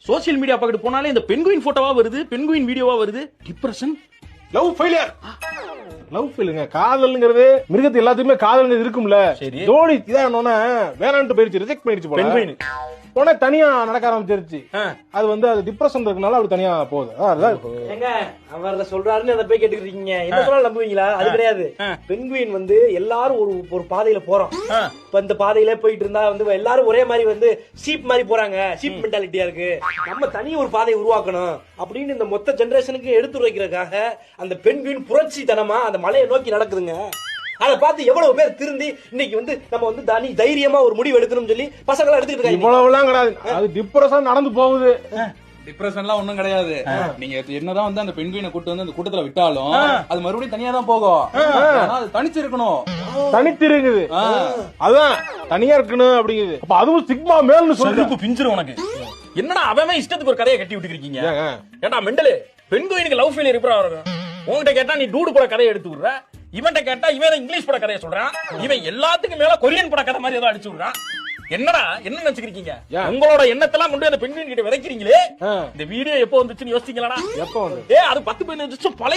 Social media பக்கத்து போனாலே இந்த பெண்குயின் போட்டோவா வருது, பெண்குயின் வீடியோவா வருது. Depression, love failure. லவ் ஃபெயிலுங்க. காதல்ங்கிறது மிருகத்து எல்லாத்துக்குமே காதல்ங்கிறது இருக்கும்ல. சரி. ஜோடி இதானோன்னா வேணான்ட்டு போயிடுச்சு, ரிஜெக்ட் பண்ணிடுச்சு போல. பெண்குயின் உடனே தனியா நடக்க ஆரம்பிச்சிருச்சு. அது டிப்ரெஷன் இருக்கனால அப்படி தனியா போகுது. அதான் ஏங்க அவர் சொல்றாருன்னு அதை போய் கேட்டுக்கிறீங்க. என்ன சொன்னாலும் நம்புவீங்களா? அது கிடையாது. பெண்குயின் வந்து எல்லாரும் ஒரு பாதையில போறோம். இப்ப இந்த பாதையில போயிட்டு இருந்தா வந்து எல்லாரும் ஒரே மாதிரி வந்து ஷீப் மாதிரி போறாங்க. ஷீப் மென்டாலிட்டியா இருக்கு. நம்ம தனி ஒரு பாதையை உருவாக்கணும் அப்படின்னு இந்த மொத்த ஜெனரேஷனுக்கு எடுத்து வைக்கிறதுக்காக அந்த பெண்குயின் புரட்சித்தனமா அந்த மலையை நோக்கி நடக்குதுங்க. அதை பார்த்து எவ்வளவு பேர் திருந்தி இன்னைக்கு வந்து நம்ம வந்து தனி தைரியமா ஒரு முடிவு எடுக்கணும்னு சொல்லி பசங்க எடுத்துக்கிட்டு இருக்காங்க. இவ்வளவுலாம் கிடையாது. அது டிப்ரெஷன் நடந்து போகுது. டிப்ரெஷன்லாம் ஒண்ணும் கிடையாது. நீங்க என்னதான் வந்து அந்த பெண்குயினை கூட்டு வந்து அந்த கூட்டத்துல விட்டாலும் அது மறுபடியும் தனியா தான் போகும். ஆனா அது தனிச்சு இருக்கணும். தனித்து இருக்குது. அதான் தனியா இருக்கணும் அப்படிங்குது. அப்ப அதுவும் சிக்மா மேல்னு சொல்லுங்க. பிஞ்சிரும் உனக்கு. என்னடா அவன் இஷ்டத்துக்கு ஒரு கதையை கட்டி விட்டுருக்கீங்க. ஏண்டா மெண்டலு, பெண்குயினுக்கு லவ் ஃபெயிலியர் எப்படா இருக்கும்? உன்கிட்ட கேட்டா நீ டூடு பட கதையை எடுத்து விடுற, இவன்ட்ட கேட்டா இவன் இங்கிலீஷ் பட கதையை சொல்றான், இவன் எல்லாத்துக்கும் மேல கொரியன் பட கதை மாதிரி ஏதோ அடிச்சு விடுறான். என்னடா என்ன நினைச்சுக்கிறீங்க? உங்களோட எண்ணத்தெல்லாம் கொண்டு அந்த பெண்குயின் கிட்ட விதைக்கிறீங்களே. இந்த வீடியோ எப்போ வந்துச்சுன்னு யோசிச்சீங்களா? எப்போ வந்து அது 10-15 வருஷம் பழைய